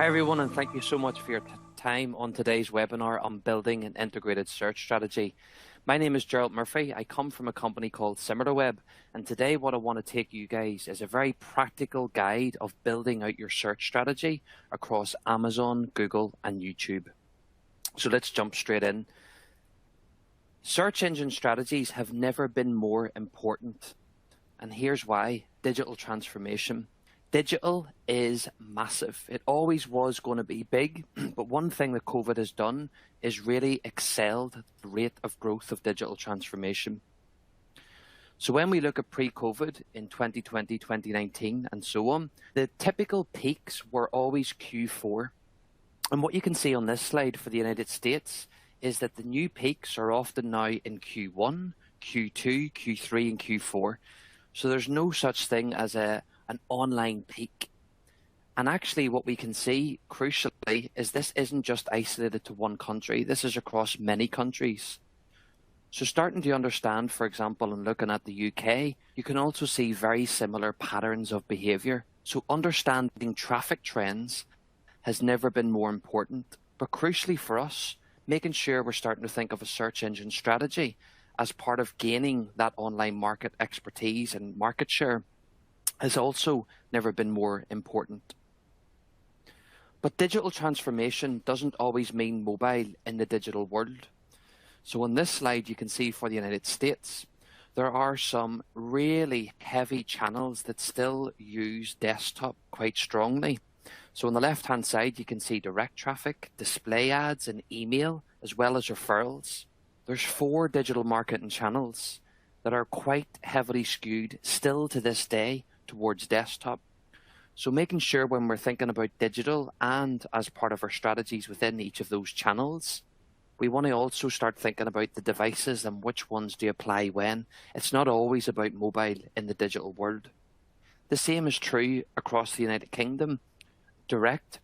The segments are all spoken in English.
Hi everyone, and thank you so much for your time on today's webinar on building an integrated search strategy. My name is Gerald Murphy. I come from a company called Similarweb, and today what I want to take you guys is a very practical guide of building out your search strategy across Amazon, Google, and YouTube. So let's jump straight in. Search engine strategies have never been more important, and here's why: digital transformation. Digital is massive. It always was going to be big, but one thing that COVID has done is really excelled the rate of growth of digital transformation. So when we look at pre-COVID in 2020, 2019, and so on, the typical peaks were always Q4. And what you can see on this slide for the United States is that the new peaks are often now in Q1, Q2, Q3, and Q4. So there's no such thing as an online peak. And actually what we can see, crucially, is this isn't just isolated to one country. This is across many countries. So starting to understand, for example, and looking at the UK, you can also see very similar patterns of behavior. So understanding traffic trends has never been more important. But crucially for us, making sure we're starting to think of a search engine strategy as part of gaining that online market expertise and market share has also never been more important. But digital transformation doesn't always mean mobile in the digital world. So on this slide, you can see for the United States, there are some really heavy channels that still use desktop quite strongly. So on the left-hand side, you can see direct traffic, display ads, and email, as well as referrals. There's 4 digital marketing channels that are quite heavily skewed still to this day towards desktop. So making sure when we're thinking about digital and as part of our strategies within each of those channels, we want to also start thinking about the devices and which ones do apply when. It's not always about mobile in the digital world. The same is true across the United Kingdom. Direct,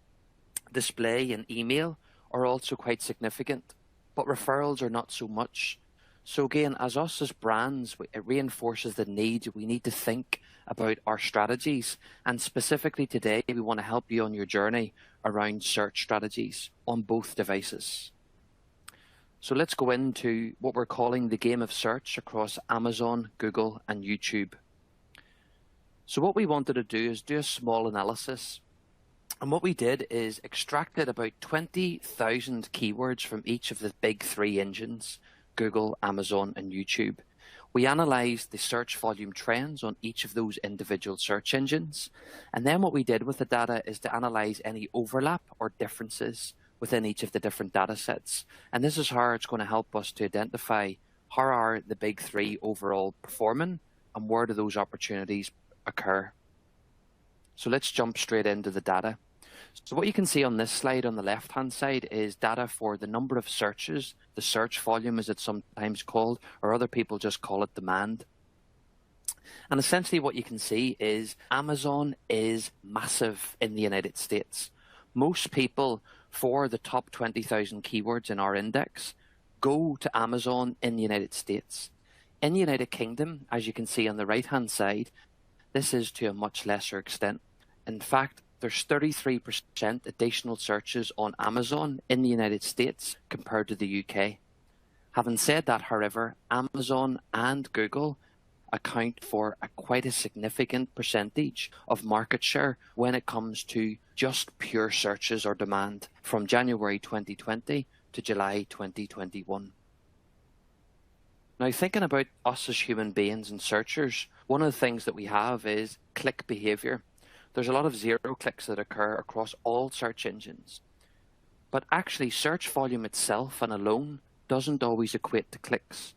display, and email are also quite significant, but referrals are not so much. So again, as us as brands, it reinforces the need. We need to think about our strategies. And specifically today, we want to help you on your journey around search strategies on both devices. So let's go into what we're calling the game of search across Amazon, Google, and YouTube. So what we wanted to do is do a small analysis. And what we did is extracted about 20,000 keywords from each of the big 3 engines, Google, Amazon, and YouTube. We analyzed the search volume trends on each of those individual search engines. And then what we did with the data is to analyze any overlap or differences within each of the different data sets. And this is how it's going to help us to identify how are the big 3 overall performing and where do those opportunities occur. So let's jump straight into the data. So what you can see on this slide on the left-hand side is data for the number of searches, the search volume as it's sometimes called, or other people just call it demand. And essentially what you can see is Amazon is massive in the United States. Most people for the top 20,000 keywords in our index go to Amazon in the United States. In the United Kingdom, as you can see on the right-hand side, this is to a much lesser extent. In fact, there's 33% additional searches on Amazon in the United States compared to the UK. Having said that, however, Amazon and Google account for quite a significant percentage of market share when it comes to just pure searches or demand from January 2020 to July 2021. Now, thinking about us as human beings and searchers, one of the things that we have is click behavior. There's a lot of zero clicks that occur across all search engines. But actually, search volume itself and alone doesn't always equate to clicks.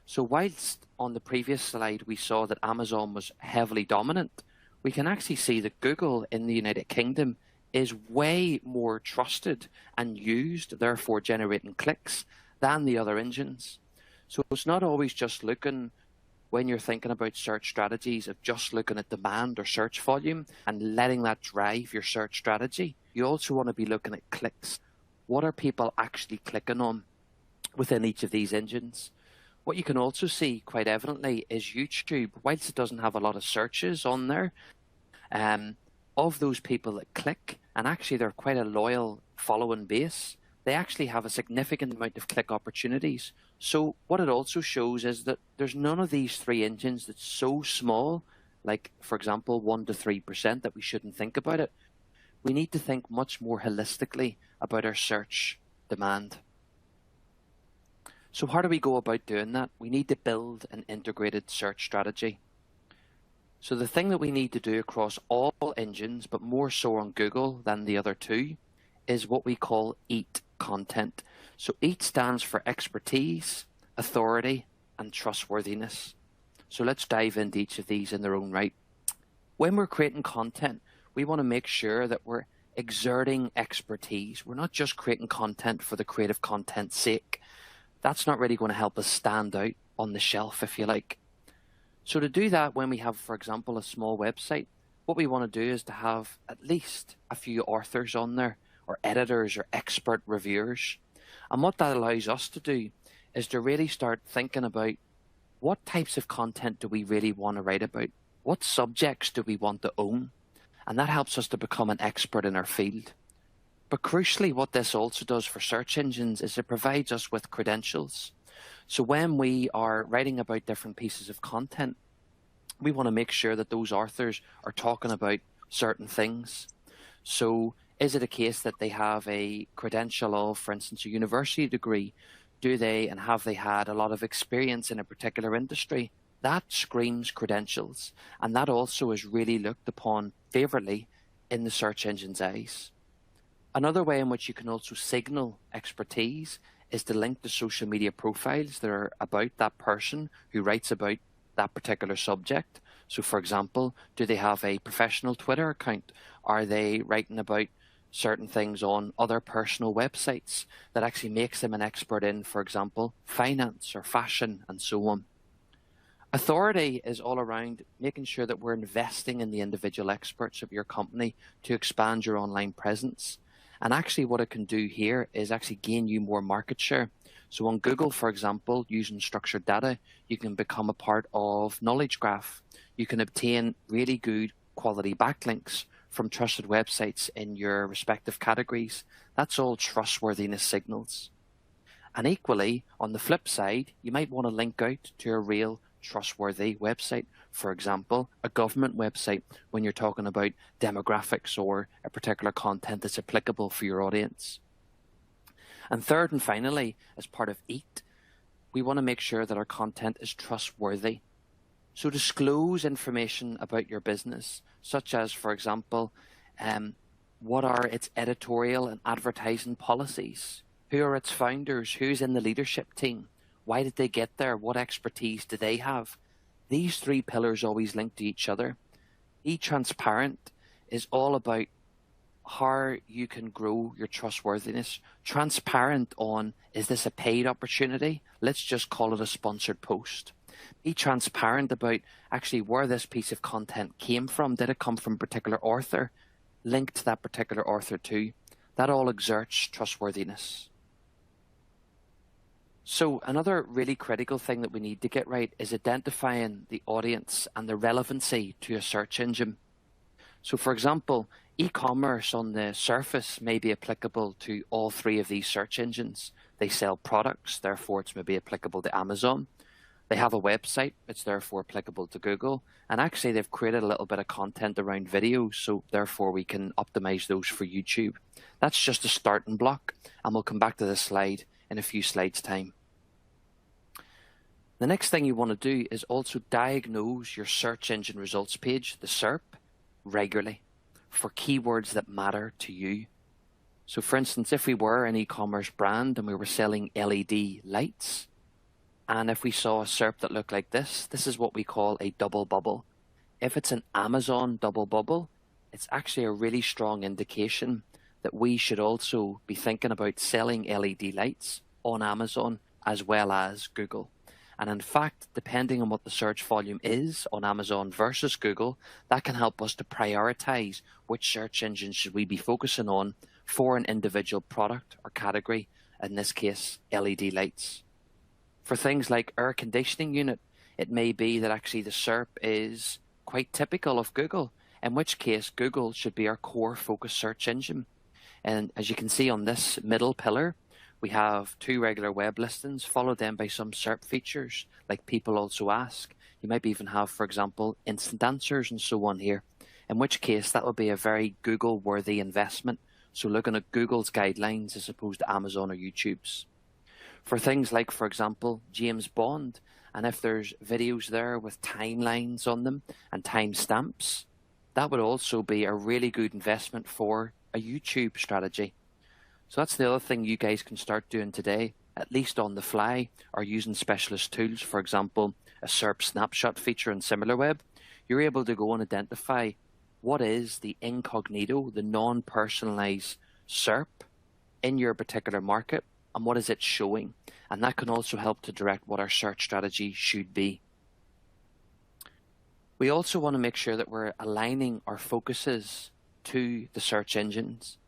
So whilst on the previous slide we saw that Amazon was heavily dominant, we can actually see that Google in the United Kingdom is way more trusted and used, therefore generating clicks, than the other engines. So it's not always just looking, when you're thinking about search strategies, of just looking at demand or search volume and letting that drive your search strategy. You also want to be looking at clicks. What are people actually clicking on within each of these engines? What you can also see quite evidently is YouTube, whilst it doesn't have a lot of searches on there, of those people that click and actually they're quite a loyal following base. They actually have a significant amount of click opportunities. So what it also shows is that there's none of these three engines that's so small, like for example 1 to 3%, that we shouldn't think about it. We need to think much more holistically about our search demand. So how do we go about doing that? We need to build an integrated search strategy. So the thing that we need to do across all engines, but more so on Google than the other two, is what we call EAT content. So EAT stands for expertise, authority, and trustworthiness. So let's dive into each of these in their own right. When we're creating content, we want to make sure that we're exerting expertise. We're not just creating content for the creative content's sake. That's not really going to help us stand out on the shelf, if you like. So to do that, when we have, for example, a small website, what we want to do is to have at least a few authors on there, or editors or expert reviewers. And what that allows us to do is to really start thinking about what types of content do we really want to write about? What subjects do we want to own? And that helps us to become an expert in our field. But crucially, what this also does for search engines is it provides us with credentials. So when we are writing about different pieces of content, we want to make sure that those authors are talking about certain things. So is it a case that they have a credential of, for instance, a university degree? Do they and have they had a lot of experience in a particular industry? That screams credentials, and that also is really looked upon favourably in the search engine's eyes. Another way in which you can also signal expertise is to link to social media profiles that are about that person who writes about that particular subject. So for example, do they have a professional Twitter account? Are they writing about certain things on other personal websites that actually makes them an expert in, for example, finance or fashion and so on? Authority is all around making sure that we're investing in the individual experts of your company to expand your online presence. And actually what it can do here is actually gain you more market share. So on Google, for example, using structured data, you can become a part of Knowledge Graph. You can obtain really good quality backlinks from trusted websites in your respective categories. That's all trustworthiness signals. And equally, on the flip side, you might want to link out to a real trustworthy website. For example, a government website when you're talking about demographics or a particular content that's applicable for your audience. And third and finally, as part of EAT, we want to make sure that our content is trustworthy. So disclose information about your business, such as, for example, what are its editorial and advertising policies? Who are its founders? Who's in the leadership team? Why did they get there? What expertise do they have? These three pillars always link to each other. Be transparent is all about how you can grow your trustworthiness. Transparent on, is this a paid opportunity? Let's just call it a sponsored post. Be transparent about actually where this piece of content came from. Did it come from a particular author? Link to that particular author too. That all exerts trustworthiness. So another really critical thing that we need to get right is identifying the audience and the relevancy to a search engine. So for example, e-commerce on the surface may be applicable to all three of these search engines. They sell products, therefore it's maybe applicable to Amazon. They have a website, it's therefore applicable to Google. And actually they've created a little bit of content around videos, so therefore we can optimize those for YouTube. That's just a starting block, and we'll come back to this slide in a few slides' time. The next thing you want to do is also diagnose your search engine results page, the SERP, regularly for keywords that matter to you. So for instance, if we were an e-commerce brand and we were selling LED lights, and if we saw a SERP that looked like this is what we call a double bubble. If it's an Amazon double bubble, it's actually a really strong indication that we should also be thinking about selling LED lights on Amazon as well as Google. And in fact, depending on what the search volume is on Amazon versus Google, that can help us to prioritize which search engine should we be focusing on for an individual product or category, in this case, LED lights. For things like air conditioning unit, it may be that actually the SERP is quite typical of Google. in which case Google should be our core focus search engine. And as you can see on this middle pillar, we have 2 regular web listings, followed then by some SERP features, like people also ask. You might even have, for example, instant answers and so on here, in which case that would be a very Google-worthy investment. So looking at Google's guidelines as opposed to Amazon or YouTube's. For things like, for example, James Bond, and if there's videos there with timelines on them and timestamps, that would also be a really good investment for a YouTube strategy. So that's the other thing you guys can start doing today, at least on the fly, or using specialist tools. For example, a SERP snapshot feature in Similarweb. You're able to go and identify what is the incognito, the non-personalized SERP in your particular market, and what is it showing. And that can also help to direct what our search strategy should be. We also want to make sure that we're aligning our focuses to the search engines.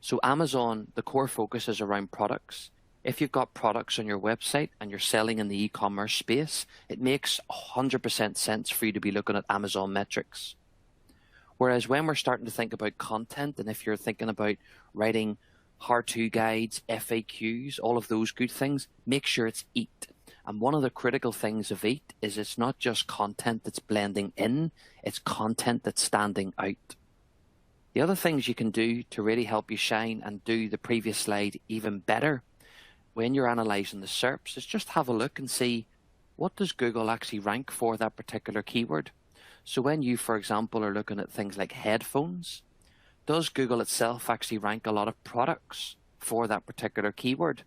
So Amazon, the core focus is around products. If you've got products on your website and you're selling in the e-commerce space, it makes 100% sense for you to be looking at Amazon metrics. Whereas when we're starting to think about content, and if you're thinking about writing how-to guides, FAQs, all of those good things, make sure it's EAT. And one of the critical things of EAT is it's not just content that's blending in, it's content that's standing out. The other things you can do to really help you shine and do the previous slide even better when you're analyzing the SERPs is just have a look and see what does Google actually rank for that particular keyword. So when you, for example, are looking at things like headphones, does Google itself actually rank a lot of products for that particular keyword?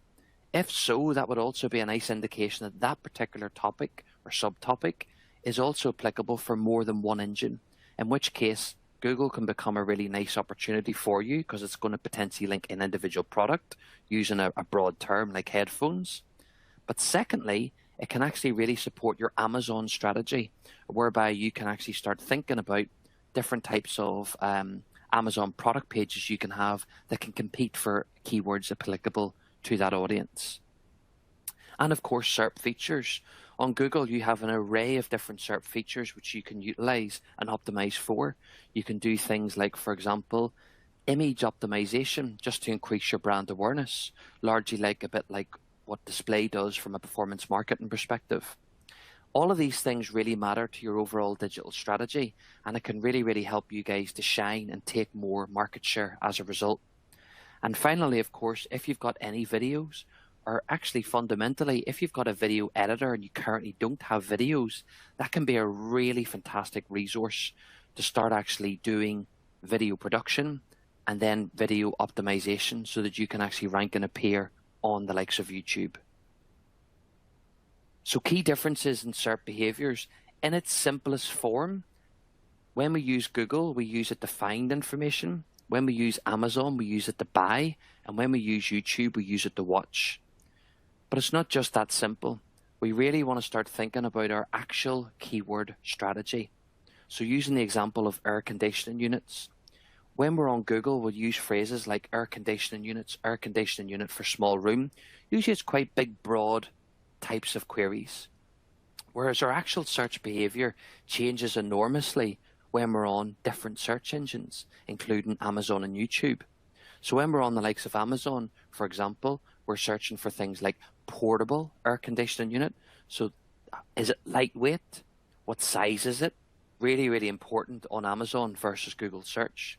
If so, that would also be a nice indication that that particular topic or subtopic is also applicable for more than one engine, in which case Google can become a really nice opportunity for you because it's going to potentially link an individual product using a broad term like headphones. But secondly, it can actually really support your Amazon strategy, whereby you can actually start thinking about different types of Amazon product pages you can have that can compete for keywords applicable to that audience. And of course, SERP features. On Google, you have an array of different SERP features which you can utilize and optimize for. You can do things like, for example, image optimization just to increase your brand awareness, largely like a bit like what display does from a performance marketing perspective. All of these things really matter to your overall digital strategy, and it can really, really help you guys to shine and take more market share as a result. And finally, of course, if you've got any videos, or actually fundamentally, if you've got a video editor and you currently don't have videos, that can be a really fantastic resource to start actually doing video production and then video optimization so that you can actually rank and appear on the likes of YouTube. So key differences in SERP behaviors. In its simplest form, when we use Google, we use it to find information. When we use Amazon, we use it to buy. And when we use YouTube, we use it to watch. But it's not just that simple. We really want to start thinking about our actual keyword strategy. So using the example of air conditioning units, when we're on Google, we'll use phrases like air conditioning units, air conditioning unit for small room. Usually it's quite big, broad types of queries. Whereas our actual search behavior changes enormously when we're on different search engines, including Amazon and YouTube. So when we're on the likes of Amazon, for example, we're searching for things like portable air conditioning unit. So is it lightweight? What size is it? Really, really important on Amazon versus Google search.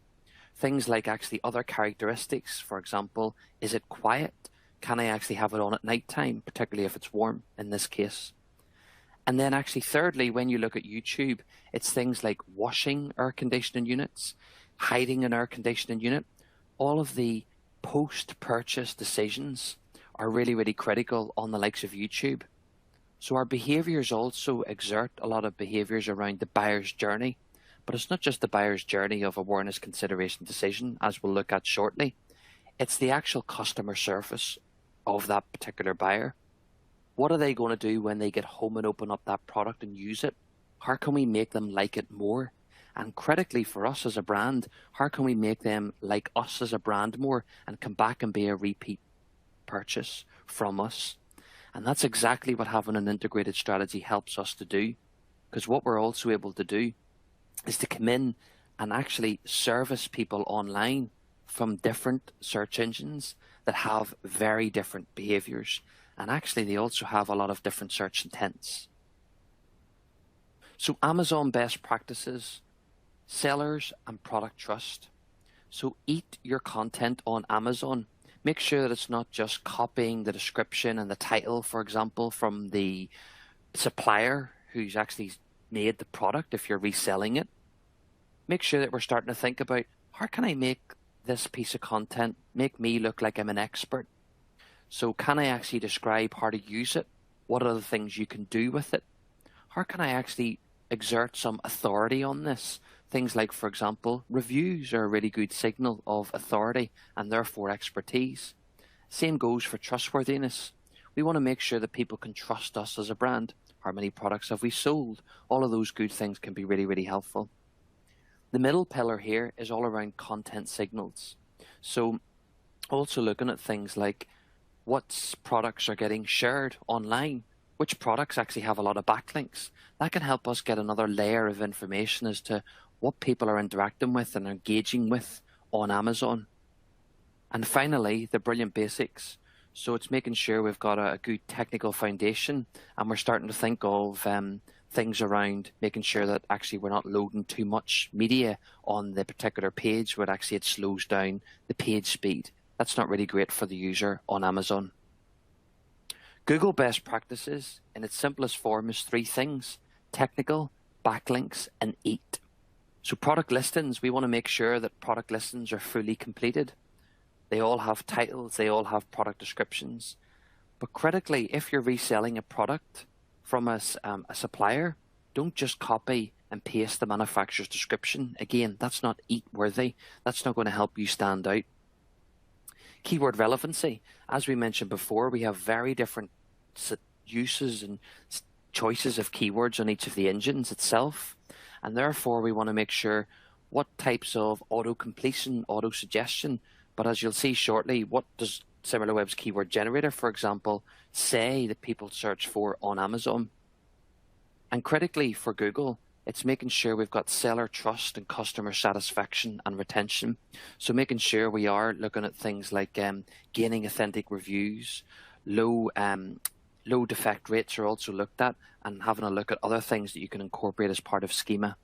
Things like actually other characteristics, for example, is it quiet? Can I actually have it on at night time, particularly if it's warm in this case? And then actually thirdly, when you look at YouTube, it's things like washing air conditioning units, hiding an air conditioning unit. All of the post-purchase decisions are really, really critical on the likes of YouTube. So our behaviors also exert a lot of behaviors around the buyer's journey. But it's not just the buyer's journey of awareness, consideration, decision, as we'll look at shortly. It's the actual customer service of that particular buyer. What are they going to do when they get home and open up that product and use it? How can we make them like it more? And critically for us as a brand, how can we make them like us as a brand more and come back and be a repeat purchase from us? And that's exactly what having an integrated strategy helps us to do. Because what we're also able to do is to come in and actually service people online from different search engines that have very different behaviors. And actually, they also have a lot of different search intents. So Amazon best practices, sellers and product trust. So eat your content on Amazon. Make sure that it's not just copying the description and the title, for example, from the supplier who's actually made the product if you're reselling it. Make sure that we're starting to think about, how can I make this piece of content make me look like I'm an expert? So can I actually describe how to use it? What are the things you can do with it? How can I actually exert some authority on this? Things like, for example, reviews are a really good signal of authority and therefore expertise. Same goes for trustworthiness. We want to make sure that people can trust us as a brand. How many products have we sold? All of those good things can be really, really helpful. The middle pillar here is all around content signals. So also looking at things like what products are getting shared online, which products actually have a lot of backlinks. That can help us get another layer of information as to what people are interacting with and engaging with on Amazon. And finally, the brilliant basics. So it's making sure we've got a good technical foundation, and we're starting to think of things around making sure that actually we're not loading too much media on the particular page where actually it slows down the page speed. That's not really great for the user on Amazon. Google best practices in its simplest form is 3 things: technical, backlinks, and eat. So product listings, we want to make sure that product listings are fully completed. They all have titles, they all have product descriptions. But critically, if you're reselling a product from a supplier, don't just copy and paste the manufacturer's description. Again, that's not eat worthy. That's not going to help you stand out. Keyword relevancy. As we mentioned before, we have very different uses and choices of keywords on each of the engines itself. And therefore, we want to make sure what types of auto-completion, auto-suggestion, but as you'll see shortly, what does Similarweb's keyword generator, for example, say that people search for on Amazon? And critically for Google, it's making sure we've got seller trust and customer satisfaction and retention. So making sure we are looking at things like gaining authentic reviews, low defect rates are also looked at, and having a look at other things that you can incorporate as part of schema.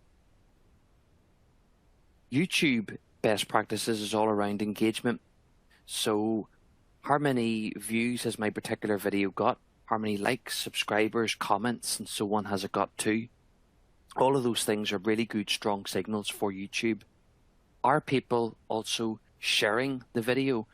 YouTube best practices is all around engagement. So how many views has my particular video got? How many likes, subscribers, comments, and so on has it got too? All of those things are really good, strong signals for YouTube. Are people also sharing the video?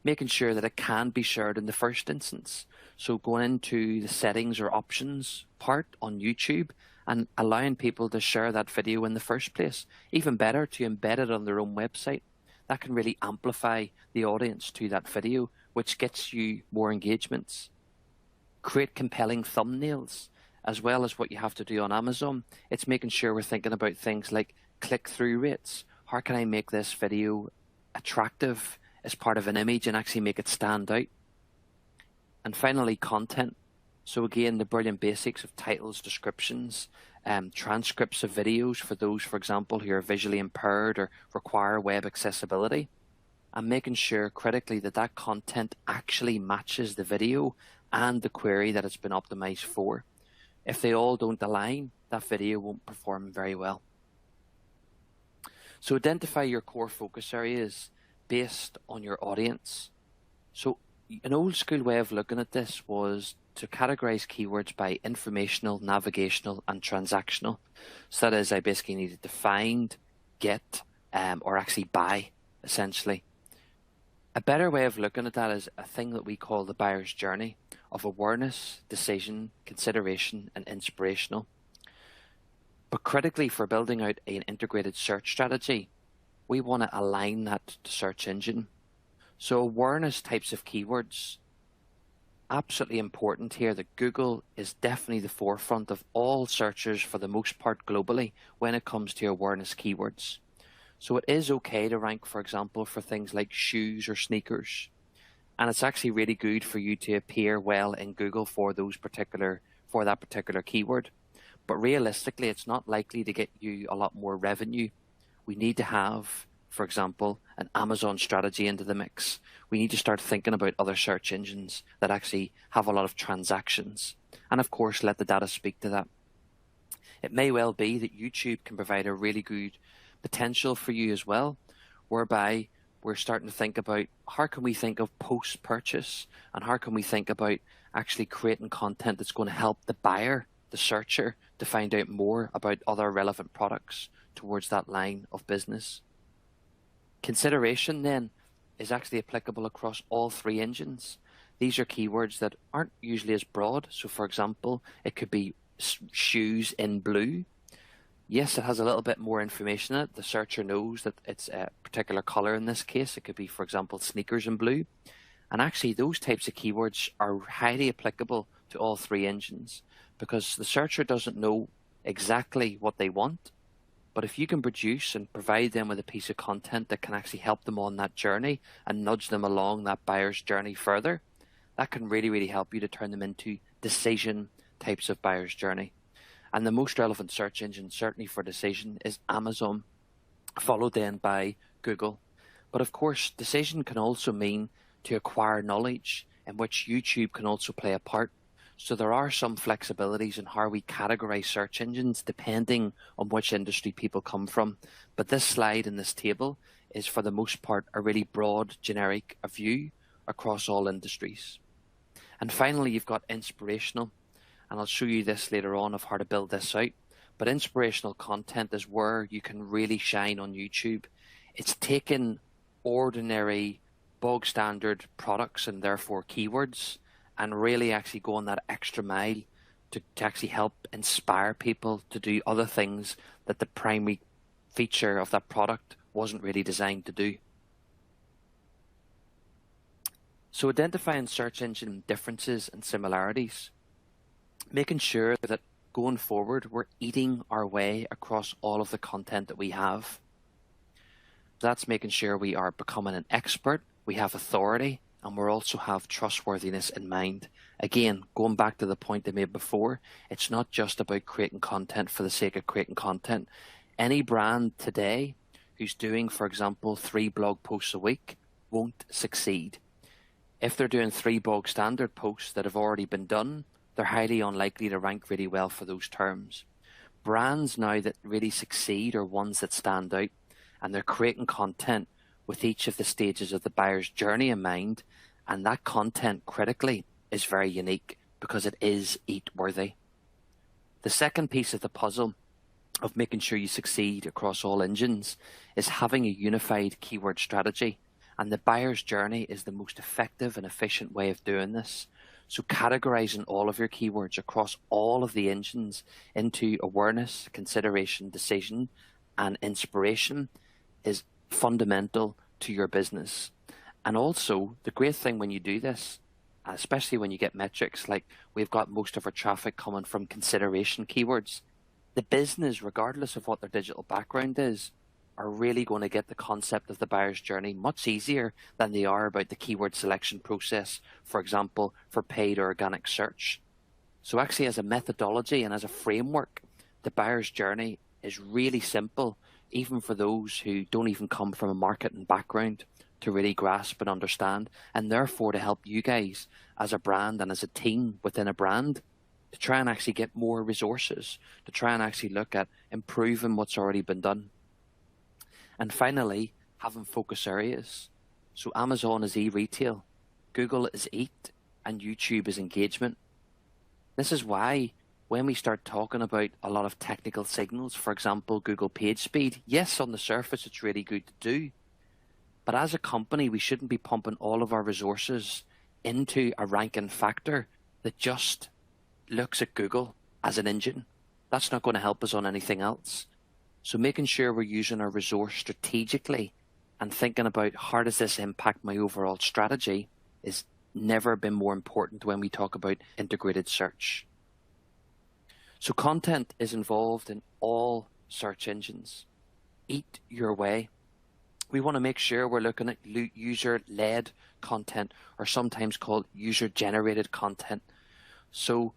Making sure that it can be shared in the first instance. So going into the settings or options part on YouTube and allowing people to share that video in the first place. Even better, to embed it on their own website. That can really amplify the audience to that video, which gets you more engagements. Create compelling thumbnails, as well as what you have to do on Amazon. It's making sure we're thinking about things like click-through rates. How can I make this video attractive as part of an image and actually make it stand out? And finally, content. So again, the brilliant basics of titles, descriptions, transcripts of videos for those, for example, who are visually impaired or require web accessibility. And making sure critically that that content actually matches the video and the query that it's been optimized for. If they all don't align, that video won't perform very well. So identify your core focus areas based on your audience. So an old school way of looking at this was to categorize keywords by informational, navigational, and transactional. So that is, I basically needed to find, get, or actually buy, essentially. A better way of looking at that is a thing that we call the buyer's journey of awareness, decision, consideration, and inspirational. But critically, for building out an integrated search strategy, we want to align that to search engine. So awareness types of keywords, absolutely important here that Google is definitely the forefront of all searchers for the most part globally when it comes to awareness keywords. So it is okay to rank, for example, for things like shoes or sneakers. And it's actually really good for you to appear well in Google for that particular keyword. But realistically, it's not likely to get you a lot more revenue we need to have, for example, an Amazon strategy into the mix. We need to start thinking about other search engines that actually have a lot of transactions. And of course, let the data speak to that. It may well be that YouTube can provide a really good potential for you as well, whereby we're starting to think about how can we think of post-purchase, and how can we think about actually creating content that's going to help the buyer, the searcher, to find out more about other relevant products towards that line of business. Consideration then is actually applicable across all three engines. These are keywords that aren't usually as broad. So for example, it could be shoes in blue. Yes, it has a little bit more information in it. The searcher knows that it's a particular color in this case. It could be, for example, sneakers in blue. And actually those types of keywords are highly applicable to all three engines, because the searcher doesn't know exactly what they want. But if you can produce and provide them with a piece of content that can actually help them on that journey and nudge them along that buyer's journey further, that can really, really help you to turn them into decision types of buyer's journey. And the most relevant search engine, certainly for decision, is Amazon, followed then by Google. But of course, decision can also mean to acquire knowledge, in which YouTube can also play a part. So there are some flexibilities in how we categorize search engines depending on which industry people come from. But this slide in this table is for the most part a really broad, generic view across all industries. And finally, you've got inspirational. And I'll show you this later on of how to build this out. But inspirational content is where you can really shine on YouTube. It's taken ordinary, bog standard products and therefore keywords and really actually going that extra mile to actually help inspire people to do other things that the primary feature of that product wasn't really designed to do. So identifying search engine differences and similarities, making sure that going forward we're eating our way across all of the content that we have. That's making sure we are becoming an expert, we have authority, and we also have trustworthiness in mind. Again, going back to the point I made before, it's not just about creating content for the sake of creating content. Any brand today who's doing, for example, 3 blog posts a week won't succeed. If they're doing 3 bog standard posts that have already been done, they're highly unlikely to rank really well for those terms. Brands now that really succeed are ones that stand out, and they're creating content with each of the stages of the buyer's journey in mind, and that content critically is very unique because it is eat-worthy. The second piece of the puzzle of making sure you succeed across all engines is having a unified keyword strategy, and the buyer's journey is the most effective and efficient way of doing this. So categorizing all of your keywords across all of the engines into awareness, consideration, decision, and inspiration is fundamental to your business. And also, the great thing when you do this, especially when you get metrics like we've got most of our traffic coming from consideration keywords, the business, regardless of what their digital background is, are really going to get the concept of the buyer's journey much easier than they are about the keyword selection process, for example, for paid or organic search. So actually, as a methodology and as a framework, the buyer's journey is really simple, even for those who don't even come from a marketing background, to really grasp and understand, and therefore to help you guys as a brand and as a team within a brand to try and actually get more resources, to try and actually look at improving what's already been done. And finally, having focus areas. So Amazon is e-retail, Google is eat, and YouTube is engagement. This is why when we start talking about a lot of technical signals, for example, Google page speed, yes, on the surface, it's really good to do. But as a company, we shouldn't be pumping all of our resources into a ranking factor that just looks at Google as an engine. That's not going to help us on anything else. So making sure we're using our resource strategically and thinking about how does this impact my overall strategy is never been more important when we talk about integrated search. So content is involved in all search engines. Eat your way. We want to make sure we're looking at user-led content, or sometimes called user-generated content. So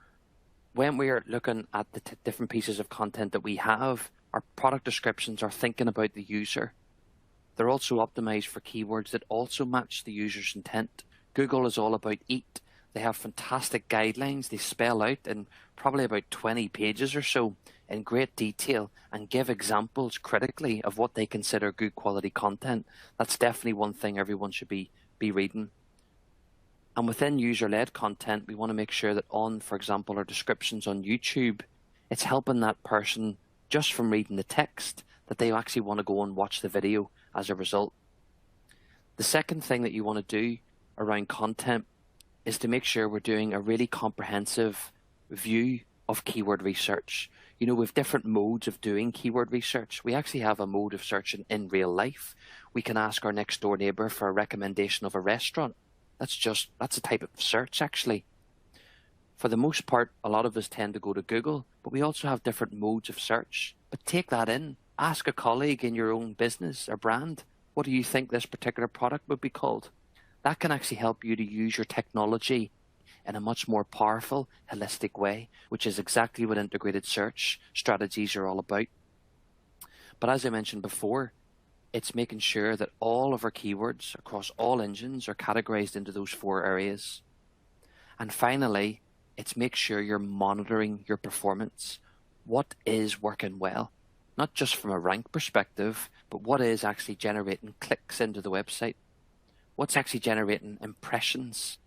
when we are looking at the different pieces of content that we have, Our product descriptions are thinking about the user. They're also optimized for keywords that also match the user's intent. Google is all about eat. They have fantastic guidelines. They spell out in probably about 20 pages or so in great detail and give examples critically of what they consider good quality content. That's definitely one thing everyone should be reading. And within user-led content, we want to make sure that on, for example, our descriptions on YouTube, it's helping that person just from reading the text that they actually want to go and watch the video as a result. The second thing that you want to do around content is to make sure we're doing a really comprehensive view of keyword research. You know, we have different modes of doing keyword research. We actually have a mode of searching in real life. We can ask our next door neighbor for a recommendation of a restaurant. That's a type of search, actually. For the most part, a lot of us tend to go to Google, but we also have different modes of search. But take that in. Ask a colleague in your own business or brand, what do you think this particular product would be called? That can actually help you to use your technology in a much more powerful, holistic way, which is exactly what integrated search strategies are all about. But as I mentioned before, it's making sure that all of our keywords across all engines are categorized into those 4 areas. And finally, it's make sure you're monitoring your performance. What is working well? Not just from a rank perspective, but what is actually generating clicks into the website? What's actually generating impressions?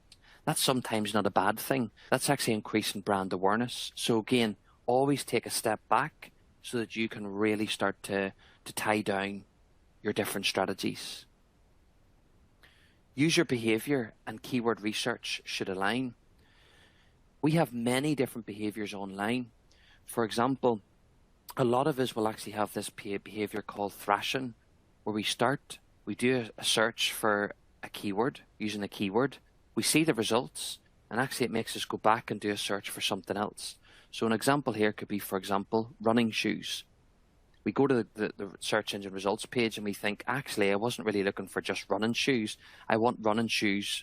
That's sometimes not a bad thing. That's actually increasing brand awareness. So again, always take a step back so that you can really start to tie down your different strategies. User behavior and keyword research should align. We have many different behaviors online. For example, a lot of us will actually have this behavior called thrashing, where we do a search for a keyword, using a keyword, we see the results, and actually it makes us go back and do a search for something else. So an example here could be, for example, running shoes. We go to the search engine results page and we think, actually, I wasn't really looking for just running shoes. I want running shoes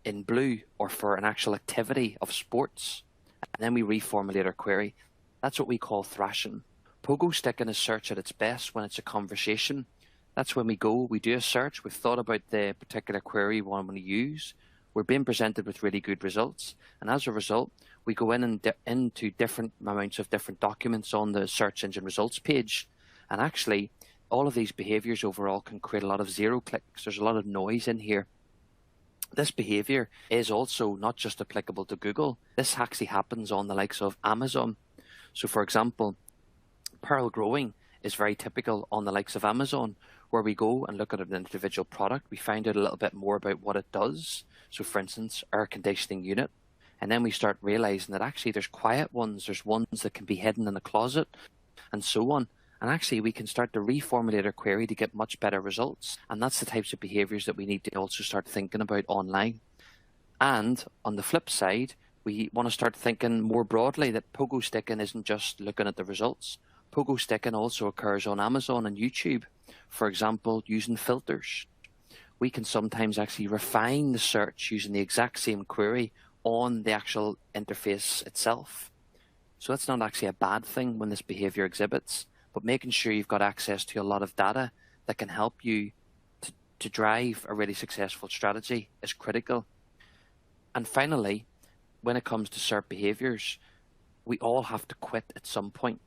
in blue or for an actual activity of sports. And then we reformulate our query. That's what we call thrashing. Pogo sticking is search at its best when it's a conversation. That's when we do a search, we've thought about the particular query we want to use, we're being presented with really good results, and as a result, we go in and into different amounts of different documents on the search engine results page, and actually, all of these behaviors overall can create a lot of zero clicks. There's a lot of noise in here. This behavior is also not just applicable to Google. This actually happens on the likes of Amazon. So for example, pearl growing is very typical on the likes of Amazon, where we go and look at an individual product. We find out a little bit more about what it does. So for instance, air conditioning unit. And then we start realizing that actually there's quiet ones, there's ones that can be hidden in a closet, and so on. And actually we can start to reformulate our query to get much better results. And that's the types of behaviors that we need to also start thinking about online. And on the flip side, we want to start thinking more broadly that pogo sticking isn't just looking at the results. Pogo sticking also occurs on Amazon and YouTube. For example, using filters. We can sometimes actually refine the search using the exact same query on the actual interface itself. So that's not actually a bad thing when this behavior exhibits, but making sure you've got access to a lot of data that can help you to drive a really successful strategy is critical. And finally, when it comes to SERP behaviors, we all have to quit at some point.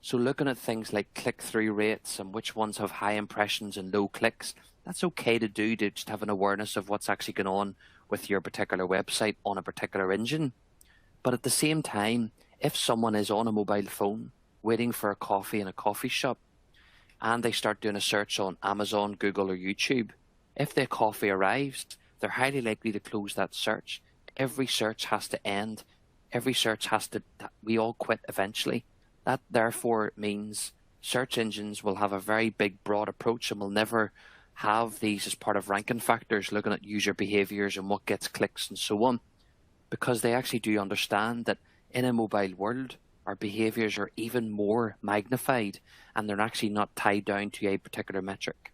So looking at things like click-through rates and which ones have high impressions and low clicks, that's okay to do to just have an awareness of what's actually going on with your particular website on a particular engine. But at the same time, if someone is on a mobile phone waiting for a coffee in a coffee shop and they start doing a search on Amazon, Google or YouTube, if their coffee arrives, they're highly likely to close that search. Every search has to end. Every search we all quit eventually. That therefore means search engines will have a very big, broad approach and will never have these as part of ranking factors, looking at user behaviors and what gets clicks and so on, because they actually do understand that in a mobile world, our behaviors are even more magnified and they're actually not tied down to a particular metric.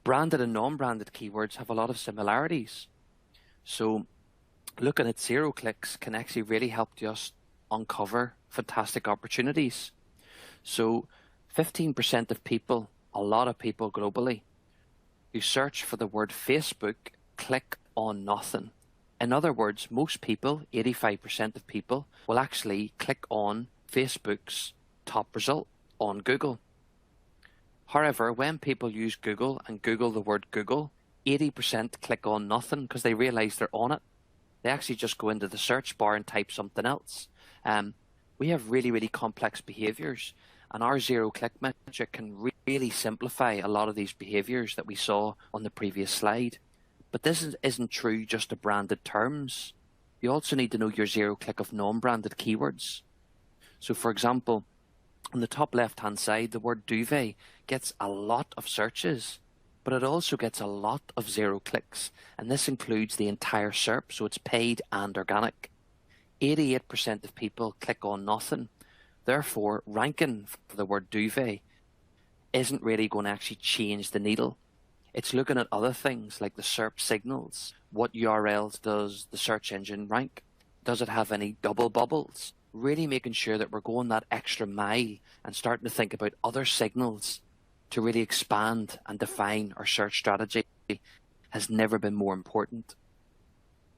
Branded and non-branded keywords have a lot of similarities. So looking at zero clicks can actually really help us uncover fantastic opportunities. So 15% of people, a lot of people globally, who search for the word Facebook click on nothing. In other words, most people, 85% of people, will actually click on Facebook's top result on Google. However, when people use Google and Google the word Google, 80% click on nothing because they realize they're on it. They actually just go into the search bar and type something else. We have really, really complex behaviors, and our zero-click metric can really simplify a lot of these behaviors that we saw on the previous slide. But this isn't true just to branded terms. You also need to know your zero-click of non-branded keywords. So for example, on the top left-hand side, the word duvet gets a lot of searches, but it also gets a lot of zero clicks, and this includes the entire SERP, so it's paid and organic. 88% of people click on nothing. Therefore, ranking for the word duvet isn't really going to actually change the needle. It's looking at other things like the SERP signals. What URLs does the search engine rank? Does it have any double bubbles? Really making sure that we're going that extra mile and starting to think about other signals to really expand and define our search strategy has never been more important.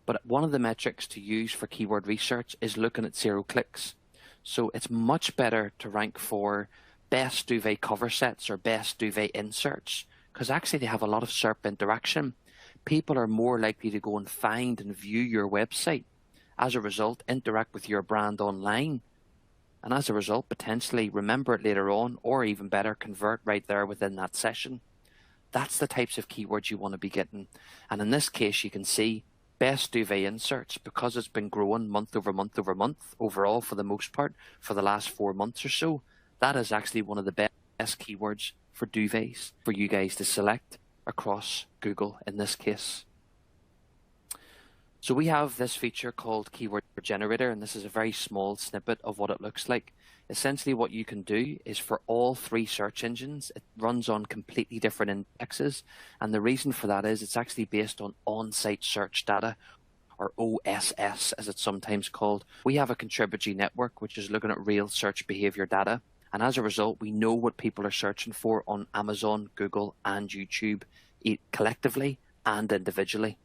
But one of the metrics to use for keyword research is looking at zero clicks. So it's much better to rank for best duvet cover sets or best duvet inserts, because actually they have a lot of SERP interaction. People are more likely to go and find and view your website. As a result, interact with your brand online. And as a result, potentially remember it later on, or even better, convert right there within that session. That's the types of keywords you want to be getting. And in this case, you can see best duvet inserts, because it's been growing month over month over month overall for the most part for the last 4 months or so. That is actually one of the best keywords for duvets for you guys to select across Google in this case. So we have this feature called Keyword Generator, and this is a very small snippet of what it looks like. Essentially what you can do is for all 3 search engines, it runs on completely different indexes. And the reason for that is it's actually based on on-site search data, or OSS as it's sometimes called. We have a contributory network which is looking at real search behavior data. And as a result, we know what people are searching for on Amazon, Google, and YouTube, collectively and individually.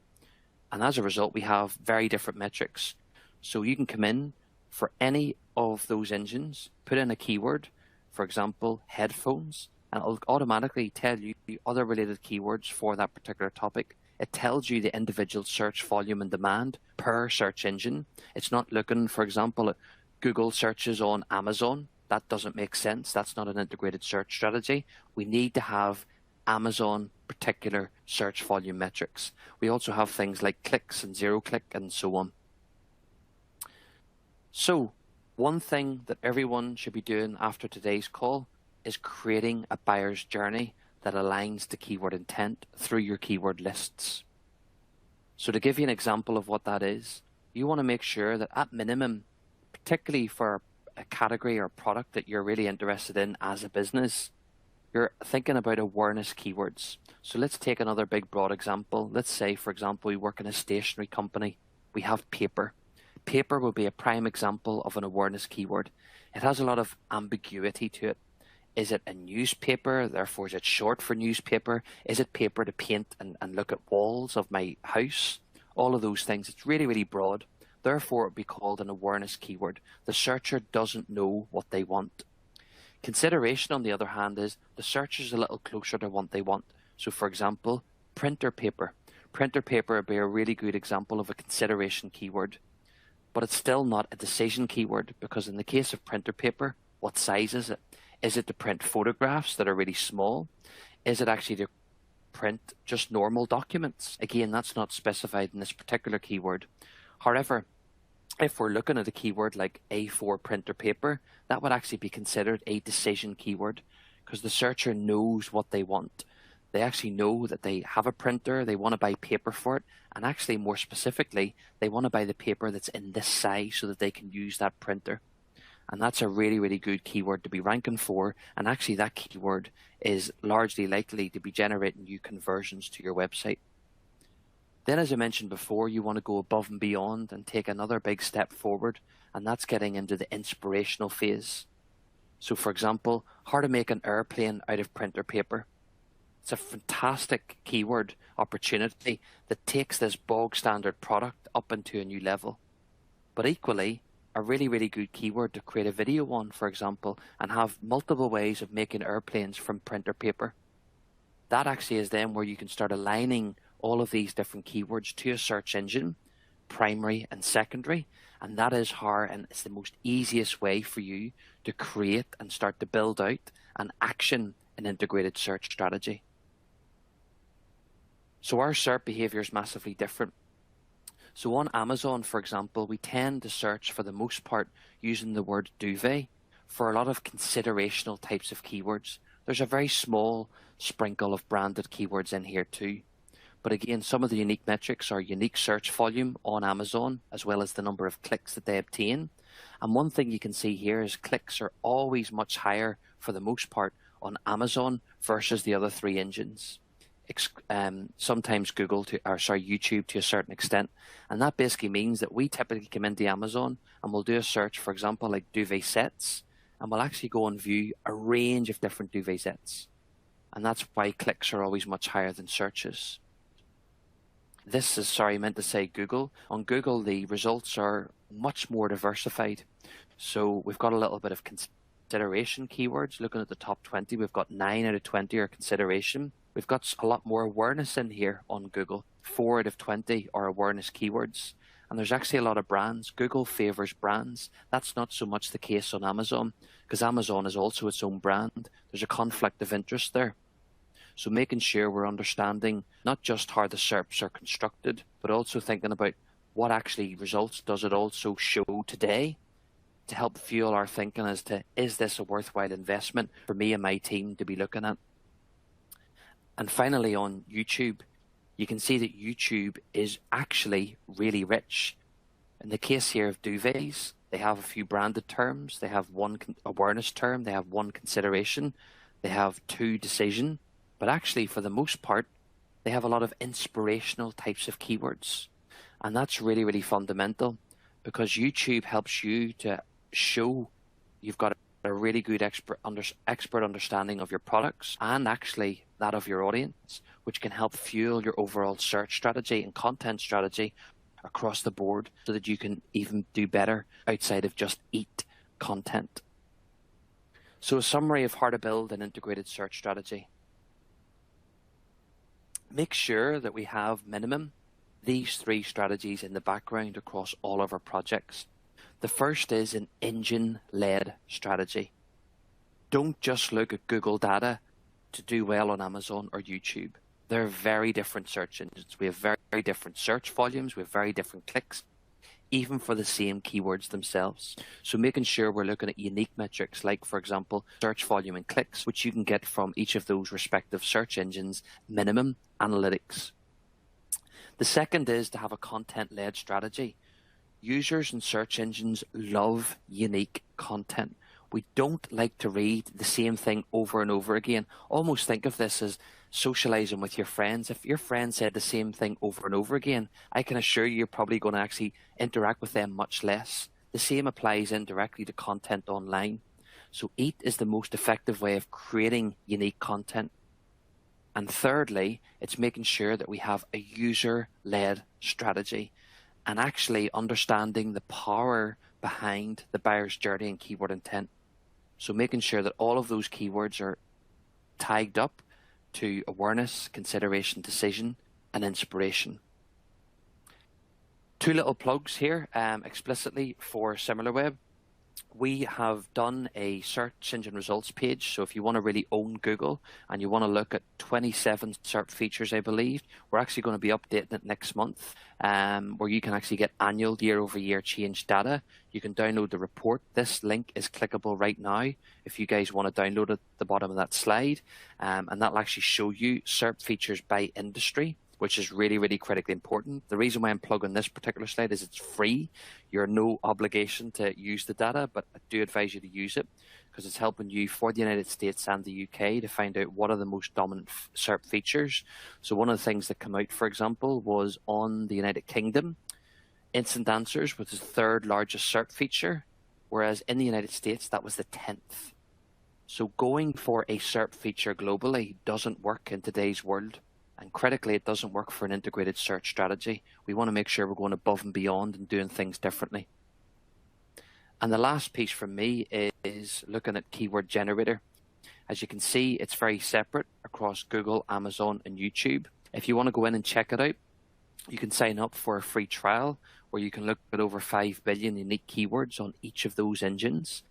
And as a result, we have very different metrics. So you can come in for any of those engines, put in a keyword, for example, headphones, and it'll automatically tell you other related keywords for that particular topic. It tells you the individual search volume and demand per search engine. It's not looking, for example, at Google searches on Amazon. That doesn't make sense. That's not an integrated search strategy. We need to have Amazon particular search volume metrics. We also have things like clicks and zero click and so on. So one thing that everyone should be doing after today's call is creating a buyer's journey that aligns to keyword intent through your keyword lists. So to give you an example of what that is, you want to make sure that at minimum, particularly for a category or product that you're really interested in as a business, you're thinking about awareness keywords. So let's take another big broad example. Let's say, for example, we work in a stationery company. We have paper. Paper will be a prime example of an awareness keyword. It has a lot of ambiguity to it. Is it a newspaper? Therefore, is it short for newspaper? Is it paper to paint and look at walls of my house? All of those things. It's really, really broad. Therefore, it would be called an awareness keyword. The searcher doesn't know what they want. Consideration, on the other hand, is the searcher's a little closer to what they want. So, for example, printer paper. Printer paper would be a really good example of a consideration keyword. But it's still not a decision keyword, because in the case of printer paper, what size is it? Is it to print photographs that are really small? Is it actually to print just normal documents? Again, that's not specified in this particular keyword. However, if we're looking at a keyword like A4 printer paper, that would actually be considered a decision keyword, because the searcher knows what they want. They actually know that they have a printer, they want to buy paper for it, and actually more specifically, they want to buy the paper that's in this size so that they can use that printer. And that's a really, really good keyword to be ranking for, and actually that keyword is largely likely to be generating new conversions to your website. Then, as I mentioned before, you want to go above and beyond and take another big step forward, and that's getting into the inspirational phase. So for example, how to make an airplane out of printer paper. It's a fantastic keyword opportunity that takes this bog standard product up into a new level. But equally, a really, really good keyword to create a video on, for example, and have multiple ways of making airplanes from printer paper. That actually is then where you can start aligning all of these different keywords to a search engine, primary and secondary, and that is how, and it's the most easiest way for you to create and start to build out and action an integrated search strategy. So our SERP behavior is massively different. So on Amazon, for example, we tend to search for the most part using the word duvet for a lot of considerational types of keywords. There's a very small sprinkle of branded keywords in here too. But again, some of the unique metrics are unique search volume on Amazon, as well as the number of clicks that they obtain. And one thing you can see here is clicks are always much higher for the most part on Amazon versus the other three engines. Sometimes YouTube to a certain extent. And that basically means that we typically come into Amazon and we'll do a search, for example, like duvet sets, and we'll actually go and view a range of different duvet sets. And that's why clicks are always much higher than searches. This is, meant to say Google. On Google, the results are much more diversified. So we've got a little bit of consideration keywords. Looking at the top 20, we've got 9 out of 20 are consideration. We've got a lot more awareness in here on Google. 4 out of 20 are awareness keywords. And there's actually a lot of brands. Google favors brands. That's not so much the case on Amazon, because Amazon is also its own brand. There's a conflict of interest there. So making sure we're understanding not just how the SERPs are constructed, but also thinking about what actually results does it also show today to help fuel our thinking as to, is this a worthwhile investment for me and my team to be looking at? And finally, on YouTube, you can see that YouTube is actually really rich. In the case here of duvets, they have a few branded terms. They have one awareness term. They have one consideration. They have 2 decision. But actually, for the most part, they have a lot of inspirational types of keywords. And that's really, really fundamental, because YouTube helps you to show you've got a really good expert understanding of your products and actually that of your audience, which can help fuel your overall search strategy and content strategy across the board so that you can even do better outside of just eat content. So a summary of how to build an integrated search strategy. Make sure that we have minimum these 3 strategies in the background across all of our projects. The first is an engine-led strategy. Don't just look at Google data to do well on Amazon or YouTube. They're very different search engines. We have very, very different search volumes. We have very different clicks, even for the same keywords themselves. So making sure we're looking at unique metrics like, for example, search volume and clicks, which you can get from each of those respective search engines' minimum analytics. The second is to have a content-led strategy. Users and search engines love unique content. We don't like to read the same thing over and over again. Almost think of this as socializing with your friends. If your friend said the same thing over and over again, I can assure you you're probably going to actually interact with them much less. The same applies indirectly to content online. So EAT is the most effective way of creating unique content. And thirdly, it's making sure that we have a user-led strategy and actually understanding the power behind the buyer's journey and keyword intent. So making sure that all of those keywords are tagged up to awareness, consideration, decision, and inspiration. 2 little plugs here explicitly for Similarweb. We have done a search engine results page. So if you want to really own Google and you want to look at 27 SERP features, I believe, we're actually going to be updating it next month, where you can actually get annual year-over-year change data. You can download the report. This link is clickable right now if you guys want to download it at the bottom of that slide. And that'll actually show you SERP features by industry, which is really, really critically important. The reason why I'm plugging this particular slide is it's free. You're no obligation to use the data, but I do advise you to use it because it's helping you for the United States and the UK to find out what are the most dominant SERP features. So one of the things that came out, for example, was on the United Kingdom. Instant answers was the third largest SERP feature, whereas in the United States, that was the 10th. So going for a SERP feature globally doesn't work in today's world. And critically, it doesn't work for an integrated search strategy. We want to make sure we're going above and beyond and doing things differently. And the last piece from me is looking at keyword generator. As you can see, it's very separate across Google, Amazon, and YouTube. If you want to go in and check it out, you can sign up for a free trial where you can look at over 5 billion unique keywords on each of those engines.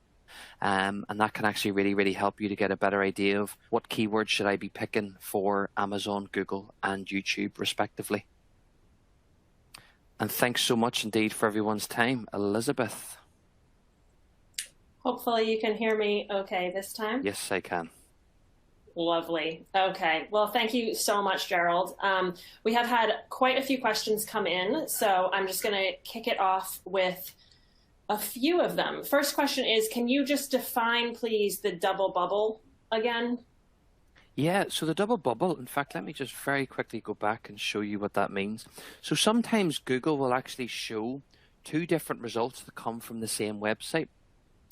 And that can actually really help you to get a better idea of what keywords should I be picking for Amazon, Google, and YouTube, respectively. And thanks so much indeed for everyone's time. Elizabeth. Hopefully you can hear me okay this time. Yes, I can. Lovely. Okay. Well, thank you so much, Gerald. We have had quite a few questions come in, so I'm just going to kick it off with a few of them. First question is, can you just define, please, the double bubble again? Yeah, so the double bubble, in fact, let me just very quickly go back and show you what that means. So sometimes Google will actually show two different results that come from the same website.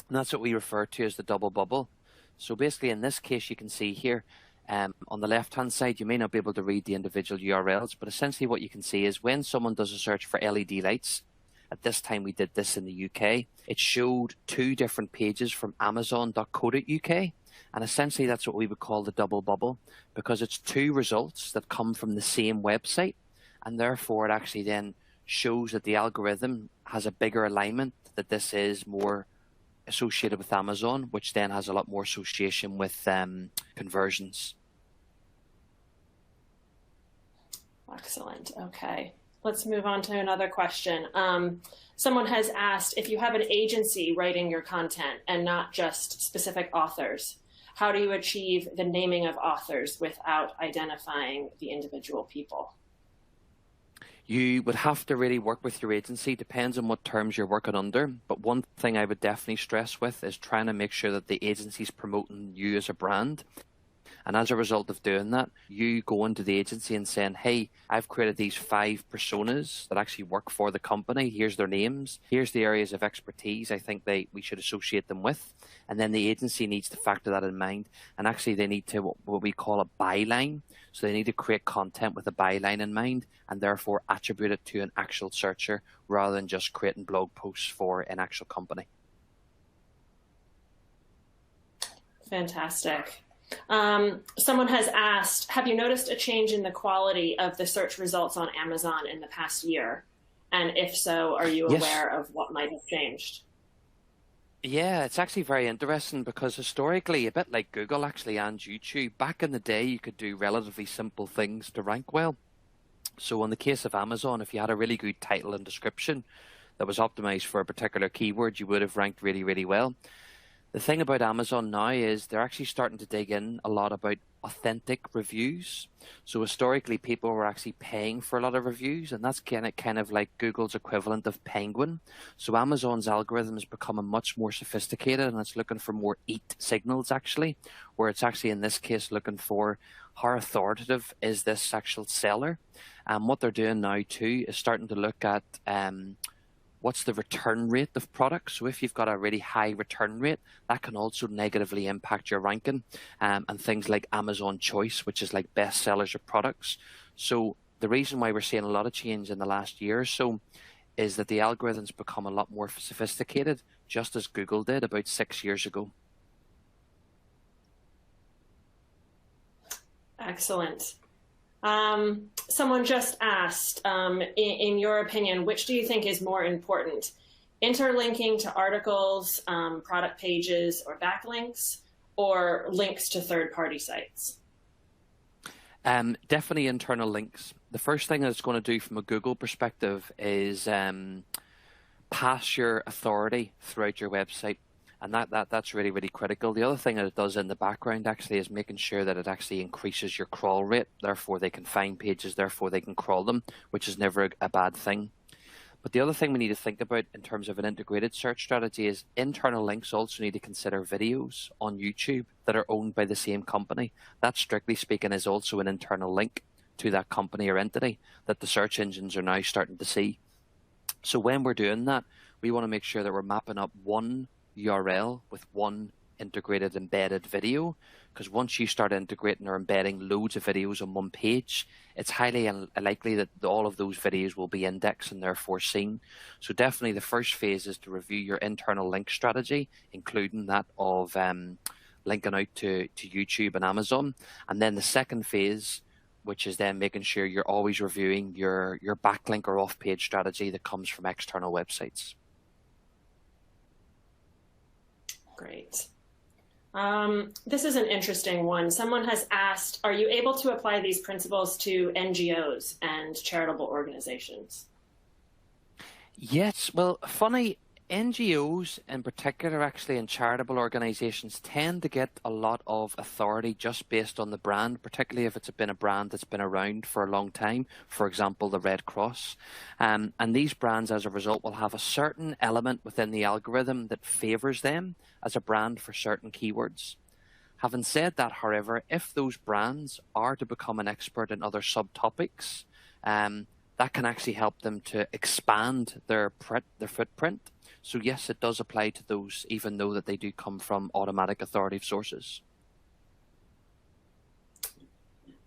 And that's what we refer to as the double bubble. So basically, in this case, you can see here on the left-hand side, you may not be able to read the individual URLs, but essentially what you can see is when someone does a search for LED lights, at this time we did this in the UK, it showed two different pages from amazon.co.uk. And essentially, that's what we would call the double bubble, because it's two results that come from the same website. And therefore, it actually then shows that the algorithm has a bigger alignment, that this is more associated with Amazon, which then has a lot more association with conversions. Excellent. Okay. Let's move on to another question. Someone has asked, if you have an agency writing your content and not just specific authors, how do you achieve the naming of authors without identifying the individual people? You would have to really work with your agency. Depends on what terms you're working under. But one thing I would definitely stress with is trying to make sure that the agency's promoting you as a brand. And as a result of doing that, you go into the agency and saying, hey, I've created these 5 personas that actually work for the company. Here's their names. Here's the areas of expertise I think we should associate them with. And then the agency needs to factor that in mind. And actually they need to, what we call a byline. So they need to create content with a byline in mind and therefore attribute it to an actual searcher rather than just creating blog posts for an actual company. Fantastic. Someone has asked, have you noticed a change in the quality of the search results on Amazon in the past year? And if so, are you aware of what might have changed? Yeah, it's actually very interesting because historically, a bit like Google actually and YouTube, back in the day, you could do relatively simple things to rank well. So in the case of Amazon, if you had a really good title and description that was optimized for a particular keyword, you would have ranked really well. The thing about Amazon now is they're actually starting to dig in a lot about authentic reviews. So historically, people were actually paying for a lot of reviews, and that's kind of like Google's equivalent of Penguin. So Amazon's algorithm is becoming much more sophisticated, and it's looking for more EAT signals actually, where it's actually in this case looking for how authoritative is this actual seller. And what they're doing now too is starting to look at what's the return rate of products. So if you've got a really high return rate, that can also negatively impact your ranking, and things like Amazon Choice, which is like best sellers of products. So the reason why we're seeing a lot of change in the last year or so is that the algorithms become a lot more sophisticated, just as Google did about 6 years ago. Excellent. Someone just asked, in your opinion, which do you think is more important? Interlinking to articles, product pages, or backlinks, or links to third-party sites? Definitely internal links. The first thing that it's going to do from a Google perspective is pass your authority throughout your website. And that's really critical. The other thing that it does in the background actually is making sure that it actually increases your crawl rate. Therefore, they can find pages, therefore they can crawl them, which is never a bad thing. But the other thing we need to think about in terms of an integrated search strategy is internal links also need to consider videos on YouTube that are owned by the same company. That, strictly speaking, is also an internal link to that company or entity that the search engines are now starting to see. So when we're doing that, we want to make sure that we're mapping up one URL with one integrated embedded video, because once you start integrating or embedding loads of videos on one page, it's highly unlikely that all of those videos will be indexed and therefore seen. So definitely the first phase is to review your internal link strategy, including that of linking out to YouTube and Amazon. And then the second phase, which is then making sure you're always reviewing your backlink or off-page strategy that comes from external websites. Great. This is an interesting one. Someone has asked, are you able to apply these principles to NGOs and charitable organizations? Yes, well, funny, NGOs in particular, actually, and charitable organizations tend to get a lot of authority just based on the brand, particularly if it's been a brand that's been around for a long time, for example, the Red Cross. And these brands, as a result, will have a certain element within the algorithm that favors them as a brand for certain keywords. Having said that, however, if those brands are to become an expert in other subtopics, that can actually help them to expand their footprint. So yes, it does apply to those, even though that they do come from automatic authoritative sources.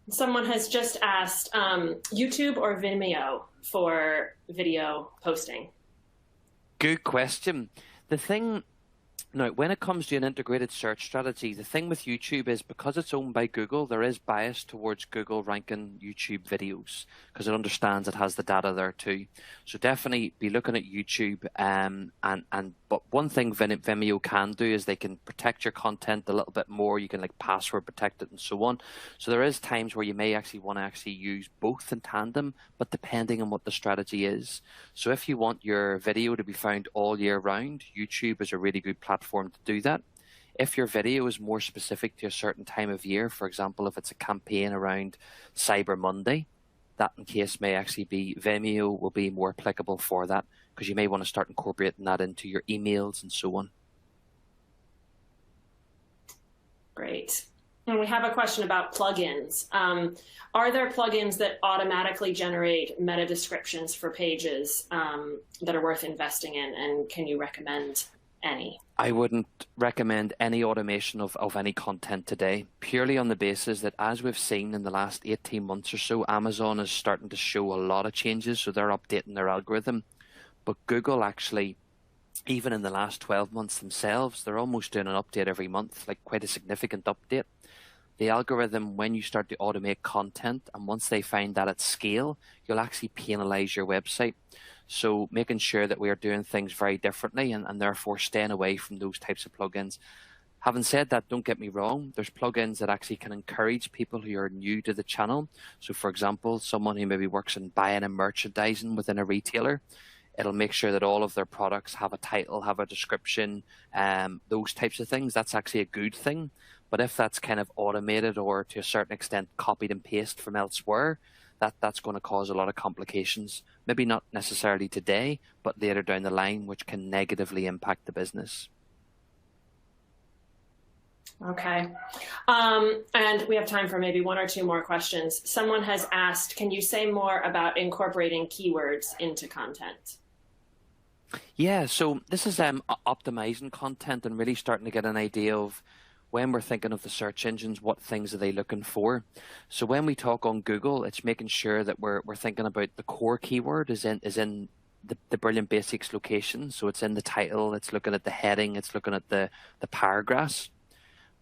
Someone has just asked, YouTube or Vimeo for video posting? Good question. Now, when it comes to an integrated search strategy, the thing with YouTube is because it's owned by Google, there is bias towards Google ranking YouTube videos because it understands it has the data there too. So definitely be looking at YouTube. But one thing Vimeo can do is they can protect your content a little bit more. You can like password protect it and so on. So there is times where you may actually want to actually use both in tandem, but depending on what the strategy is. So if you want your video to be found all year round, YouTube is a really good platform to do that. If your video is more specific to a certain time of year, for example, if it's a campaign around Cyber Monday, that in case may actually be Vimeo will be more applicable for that because you may want to start incorporating that into your emails and so on. Great. And we have a question about plugins. Are there plugins that automatically generate meta descriptions for pages that are worth investing in? And can you recommend any? I wouldn't recommend any automation of any content today, purely on the basis that, as we've seen in the last 18 months or so, Amazon is starting to show a lot of changes, so they're updating their algorithm. But Google actually, even in the last 12 months themselves, they're almost doing an update every month, like quite a significant update. The algorithm, when you start to automate content, and once they find that at scale, you'll actually penalize your website. So making sure that we are doing things very differently and therefore staying away from those types of plugins. Having said that, don't get me wrong, there's plugins that actually can encourage people who are new to the channel. So for example, someone who maybe works in buying and merchandising within a retailer, it'll make sure that all of their products have a title, have a description, those types of things. That's actually a good thing. But if that's kind of automated or to a certain extent copied and pasted from elsewhere, that's going to cause a lot of complications. Maybe not necessarily today, but later down the line, which can negatively impact the business. Okay. And we have time for maybe one or two more questions. Someone has asked, can you say more about incorporating keywords into content? Yeah, so this is optimizing content and really starting to get an idea of when we're thinking of the search engines, what things are they looking for? So when we talk on Google, it's making sure that we're thinking about the core keyword is in the Brilliant Basics location. So it's in the title, it's looking at the heading, it's looking at the paragraphs.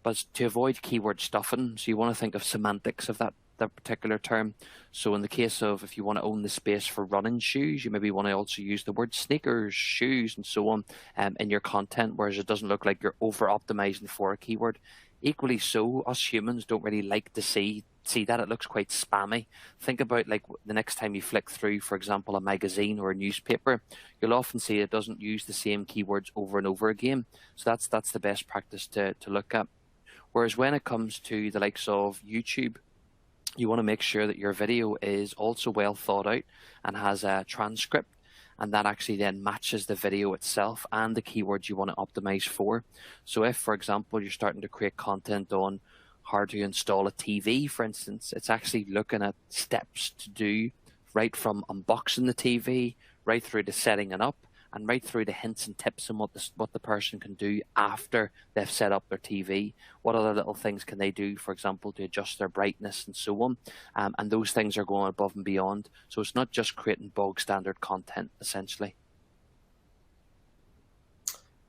But to avoid keyword stuffing, so you want to think of semantics of that particular term. So in the case of if you want to own the space for running shoes, you maybe want to also use the word sneakers, shoes, and so on in your content, whereas it doesn't look like you're over-optimizing for a keyword. Equally so, us humans don't really like to see that. It looks quite spammy. Think about like the next time you flick through, for example, a magazine or a newspaper, you'll often see it doesn't use the same keywords over and over again. So that's the best practice to look at. Whereas when it comes to the likes of YouTube, you want to make sure that your video is also well thought out and has a transcript, and that actually then matches the video itself and the keywords you want to optimize for. So if, for example, you're starting to create content on how to install a TV, for instance, it's actually looking at steps to do right from unboxing the TV, right through to setting it up, and right through to hints and tips on what the person can do after they've set up their TV. What other little things can they do, for example, to adjust their brightness and so on. And those things are going above and beyond. So it's not just creating bog standard content, essentially.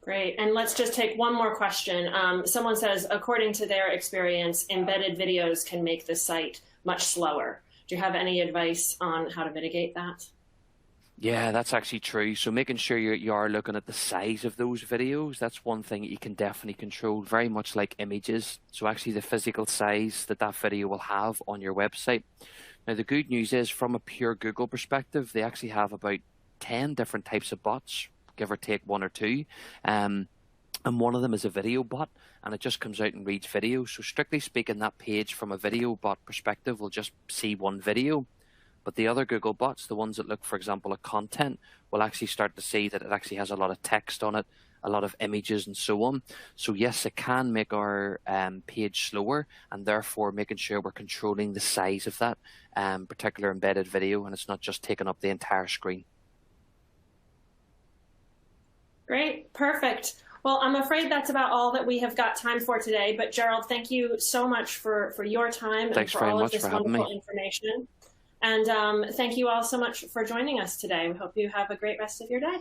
Great. And let's just take one more question. Someone says, according to their experience, embedded videos can make the site much slower. Do you have any advice on how to mitigate that? Yeah, that's actually true. So making sure you are looking at the size of those videos, that's one thing you can definitely control, very much like images. So actually the physical size that video will have on your website. Now, the good news is, from a pure Google perspective, they actually have about 10 different types of bots, give or take one or two. And one of them is a video bot, and it just comes out and reads video. So strictly speaking, that page from a video bot perspective will just see one video. But the other Google bots, the ones that look, for example, at content, will actually start to see that it actually has a lot of text on it, a lot of images and so on. So yes, it can make our page slower, and therefore making sure we're controlling the size of that particular embedded video, and it's not just taking up the entire screen. Great, perfect. Well, I'm afraid that's about all that we have got time for today. But Gerald, thank you so much for your time and for all of this wonderful information. And thank you all so much for joining us today. We hope you have a great rest of your day.